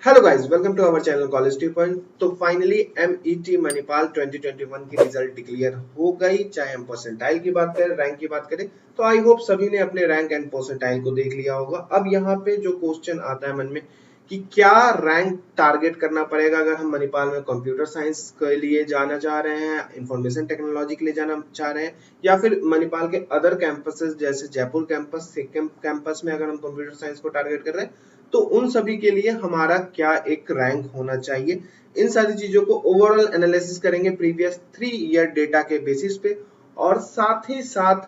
Hello guys, welcome to our channel college 2 point. तो finally MET Manipal 2021 की result declare हो गई। चाहे हम परसेंटाइल की बात करें, रैंक की बात करें, तो आई होप सभी ने अपने रैंक एंड परसेंटाइल को देख लिया होगा। अब यहाँ पे जो क्वेश्चन आता है मन में कि क्या रैंक टारगेट करना पड़ेगा अगर हम मणिपाल में कंप्यूटर साइंस के लिए जाना चाह रहे हैं, इंफॉर्मेशन टेक्नोलॉजी के लिए जाना चाह रहे हैं, या फिर मणिपाल के अदर कैंपसेस जैसे जयपुर कैंपस, सिक्किम कैंपस में अगर हम कंप्यूटर साइंस को टारगेट कर रहे हैं, तो उन सभी के लिए हमारा क्या एक रैंक होना चाहिए। इन सारी चीजों को ओवरऑल एनालिसिस करेंगे प्रीवियस 3 ईयर डेटा के बेसिस पे, और साथ ही साथ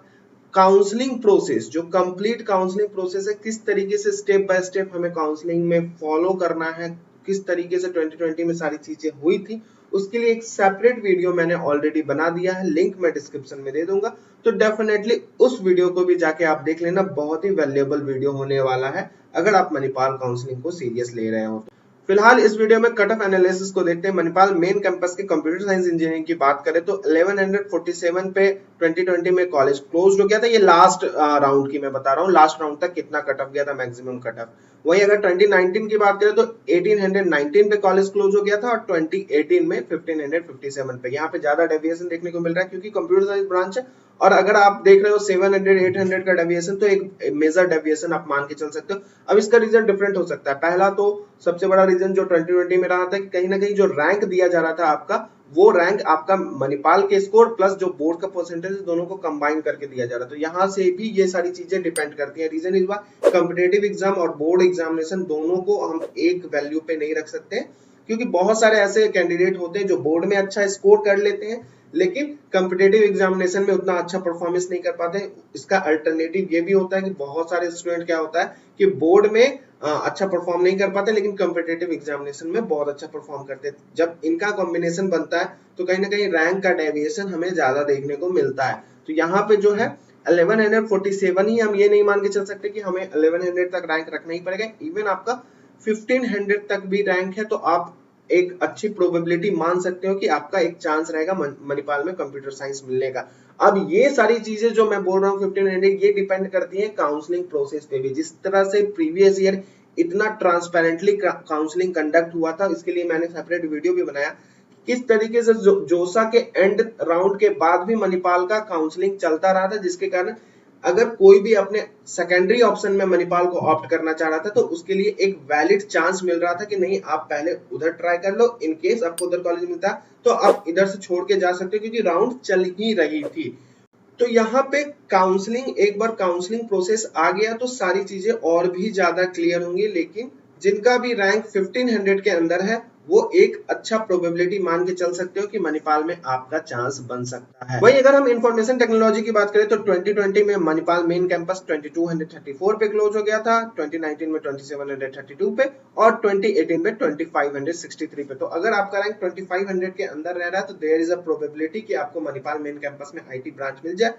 काउंसलिंग प्रोसेस, जो कंप्लीट काउंसलिंग प्रोसेस है, किस तरीके से स्टेप बाय स्टेप हमें काउंसलिंग में फॉलो करना है, किस तरीके से 2020 में सारी चीजें हुई थी, उसके लिए एक सेपरेट वीडियो मैंने ऑलरेडी बना दिया है, लिंक मैं डिस्क्रिप्शन में दे दूंगा। तो डेफिनेटली उस वीडियो को भी जाके आप देख लेना, बहुत ही वैल्यूएबल वीडियो होने वाला है अगर आप मणिपाल काउंसलिंग को सीरियस ले रहे हो। फिलहाल इस वीडियो में कट ऑफ एनालिसिस को देखते हैं। मणिपाल मेन कैंपस के कंप्यूटर साइंस इंजीनियरिंग की बात करें तो 1147 पे 2020 में कॉलेज क्लोज हो गया था। ये लास्ट राउंड की मैं बता रहा हूँ, लास्ट राउंड तक कितना कट ऑफ गया था, मैक्सिमम कट ऑफ। वहीं अगर 2019 की बात करें तो 1819 पे कॉलेज क्लोज हो गया था, और 2018 में 1557 पे। यहाँ पे ज्यादा डेविएशन देखने को मिल रहा है क्योंकि कंप्यूटर साइंस ब्रांच है, और अगर आप देख रहे हो 700-800 का डेविएशन, तो एक मेजर डेविएशन आप मान के चल सकते हो। अब इसका रीजन डिफरेंट हो सकता है। पहला तो सबसे बड़ा रीजन जो 2020 में रहा था कि कहीं ना कहीं जो रैंक दिया जा रहा था आपका, वो रैंक आपका मणिपाल के स्कोर प्लस जो बोर्ड का परसेंटेज, दोनों को कंबाइन करके दिया जा रहा था। तो यहाँ से भी ये सारी चीजें डिपेंड करती है। रीजन इस बार कॉम्पिटेटिव एग्जाम और बोर्ड एग्जामिनेशन दोनों को हम एक वैल्यू पे नहीं रख सकते, क्योंकि बहुत सारे ऐसे कैंडिडेट होते हैं जो बोर्ड में अच्छा स्कोर कर लेते हैं लेकिन कॉम्पिटेटिव एग्जामिनेशन में उतना अच्छा परफॉर्मेंस नहीं कर पाते। इसका अल्टरनेटिव ये भी होता है कि बहुत सारे स्टूडेंट क्या होता है कि बोर्ड में अच्छा परफॉर्म नहीं कर पाते लेकिन कॉम्पिटेटिव एग्जामिनेशन में बहुत अच्छा परफॉर्म करते हैं। जब इनका कॉम्बिनेशन बनता है तो कहीं ना कहीं रैंक का डेविएशन हमें ज्यादा देखने को मिलता है। तो यहाँ पे जो है 1147 ही, हम ये नहीं मान के चल सकते कि हमें 1100 तक रैंक रखना ही पड़ेगा। इवन आपका 1500 तक भी रैंक है तो आप एक अच्छी प्रोबेबिलिटी मान सकते हो कि आपका एक चांस रहेगा मणिपाल में कंप्यूटर साइंस मिलने का। अब ये सारी चीजें जो मैं बोल रहा हूँ 1500, ये डिपेंड करती है काउंसलिंग प्रोसेस पे भी। जिस तरह से प्रीवियस ईयर इतना ट्रांसपेरेंटली काउंसलिंग कंडक्ट हुआ था, इसके लिए मैंने सेपरेट वीडियो भी बनाया। किस तरीके से जोसा के एंड राउंड के बाद भी मणिपाल का काउंसलिंग चलता रहा था, जिसके कारण अगर कोई भी अपने सेकेंडरी ऑप्शन में मणिपाल को ऑप्ट करना चाह रहा था तो उसके लिए एक वैलिड चांस मिल रहा था कि नहीं, आप पहले उधर ट्राई कर लो, इन केस आपको उधर कॉलेज मिलता है तो आप इधर से छोड़ के जा सकते हो, क्योंकि राउंड चल ही रही थी। तो यहाँ पे काउंसलिंग, एक बार काउंसलिंग प्रोसेस आ गया तो सारी चीजें और भी ज्यादा क्लियर होंगी। लेकिन जिनका भी रैंक 1500 के अंदर है वो एक अच्छा प्रोबेबिलिटी मान के चल सकते हो कि मणिपाल में आपका चांस बन सकता है। वहीं अगर हम इंफॉर्मेशन टेक्नोलॉजी की बात करें तो 2020 में मणिपाल मेन कैंपस 2234 पे क्लोज हो गया था, 2019 में 2732 पे, और 2018 में 2563 पे। तो अगर आपका रैंक 2500 के अंदर रह रहा है तो देयर इज अ प्रोबेबिलिटी कि आपको मणिपाल मेन कैंपस में आईटी ब्रांच मिल जाए।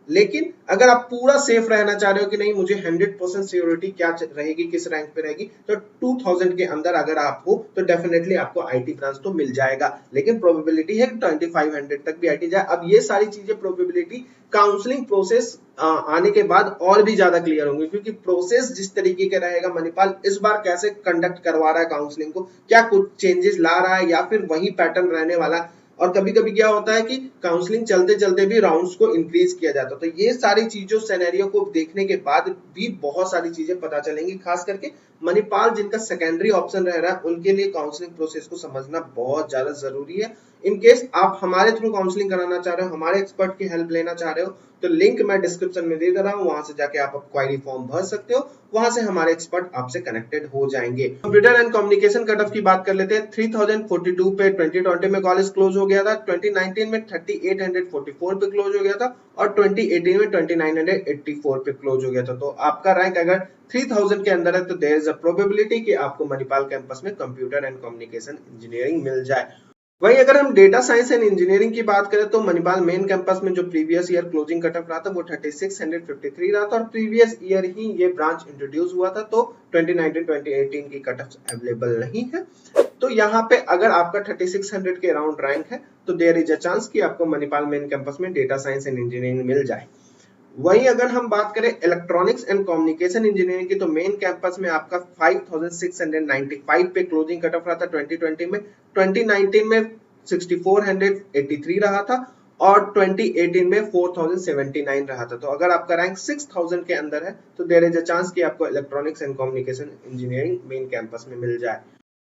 लेकिन अगर आप पूरा सेफ रहना चाह रहे हो कि नहीं, मुझे 100% सिक्योरिटी क्या रहेगी, किस रैंक पे रहेगी, तो 2000 के अंदर अगर आप हो तो डेफिनेटली आपको आईटी ब्रांच तो मिल जाएगा। लेकिन प्रोबेबिलिटी है 2500 तक भी आईटी जाए। अब ये सारी चीजें प्रोबेबिलिटी काउंसलिंग प्रोसेस आने के बाद और भी ज्यादा क्लियर होंगी, क्योंकि प्रोसेस जिस तरीके का रहेगा, मणिपाल इस बार कैसे कंडक्ट करवा रहा है काउंसलिंग को, क्या कुछ चेंजेस ला रहा है या फिर वही पैटर्न रहने वाला। और कभी कभी क्या होता है कि काउंसलिंग चलते चलते भी राउंड्स को इंक्रीज किया जाता है। तो ये सारी चीजों सिनेरियो को देखने के बाद भी बहुत सारी चीजें पता चलेंगी। खास करके मणिपाल जिनका सेकेंडरी ऑप्शन रह रहा है उनके लिए काउंसलिंग प्रोसेस को समझना बहुत ज्यादा जरूरी है। इन केस आप हमारे थ्रू काउंसलिंग कराना चाह रहे हो, हमारे एक्सपर्ट की हेल्प लेना चाह रहे हो, तो लिंक मैं डिस्क्रिप्शन में दे रहा हूँ, वहां से जाके आप क्वायरी फॉर्म भर सकते हो। वहां से हमारे एक्सपर्ट आपसे कनेक्टेड हो जाएंगे। Computer and communication cut off की बात कर लेते हैं। 3042 पे 2020 में कॉलेज क्लोज हो गया था, 2019 में 3844 पे क्लोज हो गया था, और 2018 में 2984 पे क्लोज हो गया था। तो आपका रैंक अगर 3000 के अंदर है तो देयर इज अ प्रोबेबिलिटी कि आपको मणिपाल कैंपस में कंप्यूटर एंड कम्युनिकेशन इंजीनियरिंग मिल जाए। वहीं अगर हम डेटा साइंस एंड इंजीनियरिंग की बात करें तो मणिपाल मेन कैंपस में जो previous year closing cut off रहा था वो 3653 रहा था, और प्रीवियस ईयर ही ये ब्रांच इंट्रोड्यूस हुआ था, तो 2019-2018 की कट ऑफ अवेलेबल नहीं है। तो यहाँ पे अगर आपका 3600 के अराउंड रैंक है तो देयर इज अ चांस कि आपको मणिपाल मेन कैंपस में डेटा साइंस एंड इंजीनियरिंग मिल जाए। वहीं अगर हम बात करें इलेक्ट्रॉनिक्स एंड कम्युनिकेशन इंजीनियरिंग की, तो मेन कैंपस में आपका 5695 पे क्लोजिंग कट ऑफ रहा था 2020 में। 2019 में 6483 रहा था और 2018 में 4079 रहा था। तो अगर आपका रैंक 6000 के अंदर है तो देयर इज अ चांस कि आपको electronics and communication engineering main campus में मिल जाए।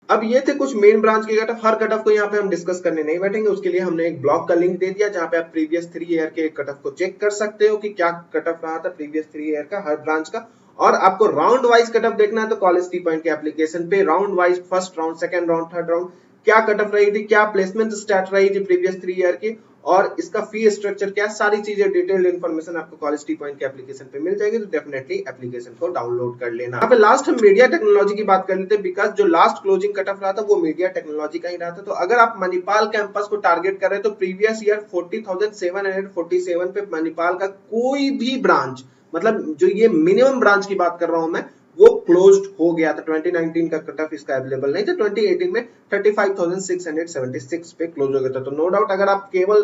अब ये थे कुछ मेन ब्रांच के कट ऑफ। हर कट ऑफ को यहाँ पे हम डिस्कस करने नहीं बैठेंगे, उसके लिए हमने एक ब्लॉग का लिंक दे दिया जहाँ पे आप प्रीवियस 3 ईयर के कट ऑफ को चेक कर सकते हो कि क्या कट ऑफ रहा था प्रीवियस 3 ईयर का हर ब्रांच का। और आपको राउंड वाइज कट ऑफ देखना है तो कॉलेज टी पॉइंट के एप्लीकेशन पे round wise first round, second round, third round क्या कट ऑफ रही थी, क्या प्लेसमेंट स्टार्ट रही थी प्रीवियस 3 ईयर की, और इसका फी स्ट्रक्चर क्या, सारी चीजें डिटेल्ड इन्फॉर्मेशन आपको कॉलेज टी पॉइंट के एप्लीकेशन पे मिल जाएगी। तो डेफिनेटली एप्लीकेशन को डाउनलोड कर लेना। यहाँ पे लास्ट हम मीडिया टेक्नोलॉजी की बात कर लेते हैं, बिकॉज जो लास्ट क्लोजिंग कट ऑफ रहा था वो मीडिया टेक्नोलॉजी का ही रहा था। तो अगर आप मणिपाल कैंपस को टारगेट कर रहे हैं तो प्रीवियस ईयर 40,747 पे मणिपाल का कोई भी ब्रांच, मतलब जो ये मिनिमम ब्रांच की बात कर रहा हूं मैं, वो क्लोज्ड हो गया था। 2019 का कट ऑफ इसका अवेलेबल नहीं था। 2018 में 35,676 पे क्लोज हो गया था। तो नो डाउट अगर आप केवल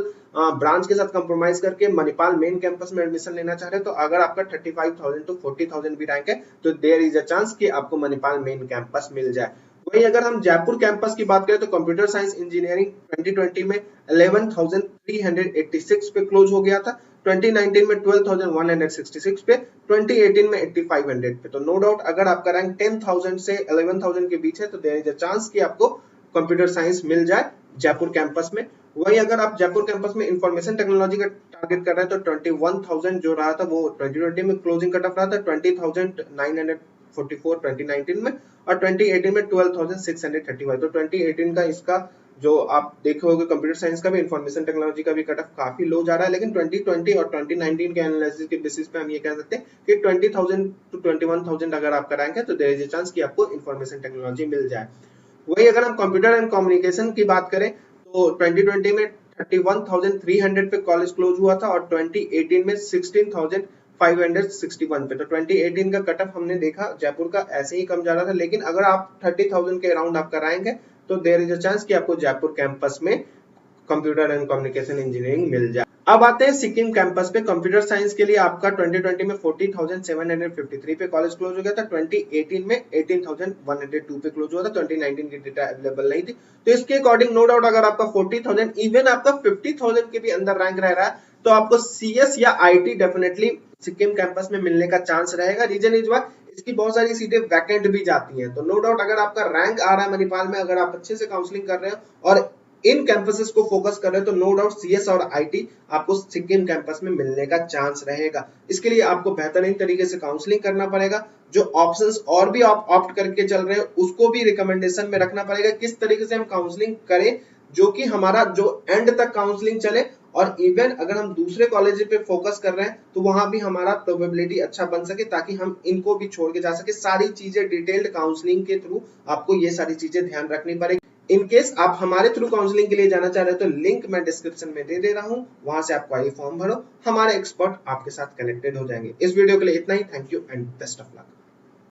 ब्रांच के साथ कंप्रोमाइज करके मणिपाल मेन कैंपस में एडमिशन लेना चाह रहे हैं तो अगर आपका 35,000 टू 40,000 भी रैंक है तो देयर इज अ चांस कि आपको मणिपाल मेन कैंपस मिल जाए। वहीं अगर हम जयपुर कैंपस की बात करें तो कंप्यूटर साइंस इंजीनियरिंग 2020 में 11,386 पे क्लोज हो गया था। 2019 में 12,166 पे, 2018 में 8,500 पे। तो नो डाउट अगर आपका रैंक 10,000 से 11,000 के बीच है तो देयर इज अ चांस कि आपको कंप्यूटर साइंस मिल जाए जयपुर कैंपस में। वहीं अगर आप जयपुर कैंपस में इंफॉर्मेशन टेक्नोलॉजी का टारगेट कर रहे हैं तो 21,000 जो रहा था वो 2020 में क्लोजिंग कट ऑफ रहा था, 20,944 2019 में, और 2018 में 12,635। तो 2018 का इसका जो आप देखोगे कंप्यूटर साइंस का भी, इंफॉर्मेशन टेक्नोलॉजी का भी कट ऑफ काफी लो जा रहा है। लेकिन 2020 और 2019 के एनालिसिस के बेसिस पे हम ये कह सकते हैं कि 20,000 टू 21,000 अगर आपका रैंक है तो देयर इज अ चांस कि आपको इंफॉर्मेशन टेक्नोलॉजी मिल जाए। वही अगर हम कंप्यूटर एंड कम्युनिकेशन की बात करें तो 2020 में 31,300 पे कॉलेज क्लोज हुआ था और 2018 में 16,561 पे। तो 2018 का कट ऑफ हमने देखा जयपुर का ऐसे ही कम जा रहा था। लेकिन अगर आप 30,000 के अराउंड आपका रैंक है तो देयर इज अ चांस कि आपको जयपुर कैंपस में कंप्यूटर एंड कम्युनिकेशन इंजीनियरिंग मिल जाए। अब आते हैं सिक्किम कैंपस पे। कंप्यूटर साइंस के लिए आपका 2020 में 40,753 पे कॉलेज क्लोज हो गया था। 2018 में 18,102 पे क्लोज हुआ था। 2019 की डेटा अवेलेबल नहीं थी। तो इसके अकॉर्डिंग नो डाउट अगर आपका 40,000 इवन आपका 50,000 के भी अंदर रैंक रह रहा है तो आपको सीएस या आईटी डेफिनेटली सिक्किम कैंपस में मिलने का चांस रहेगा। रीजन इज व्हाई इसकी बहुत सारी सीटें वैकेंट भी जाती हैं। तो नो डाउट अगर आपका रैंक आ रहा है मणिपाल में, अगर आप अच्छे से काउंसलिंग कर रहे हो और इन कैंपसेस को फोकस कर रहे हैं तो नो डाउट सीएस और आईटी आपको सिक्किम कैंपस में मिलने का चांस रहेगा। इसके लिए आपको बेहतरीन तरीके से काउंसलिंग करना पड़ेगा। जो ऑप्शंस और भी आप ऑप्ट करके चल रहे हैं उसको भी रिकमेंडेशन में रखना पड़ेगा, किस तरीके से हम काउंसलिंग करें जो कि हमारा जो एंड तक काउंसलिंग चले। और इवन अगर हम दूसरे कॉलेज पे फोकस कर रहे हैं तो वहां भी हमारा प्रोबेबिलिटी अच्छा बन सके ताकि हम इनको भी छोड़ के जा सके। सारी चीजें डिटेल्ड काउंसलिंग के थ्रू आपको ये सारी चीजें ध्यान रखनी पड़ेगी। इन केस आप हमारे थ्रू काउंसलिंग के लिए जाना चाह रहे हो तो लिंक मैं डिस्क्रिप्शन में दे रहा हूं, वहां से आप क्वारी फॉर्म भरो, हमारे एक्सपर्ट आपके साथ कनेक्टेड हो जाएंगे। इस वीडियो के लिए इतना ही। Thank you and best of luck.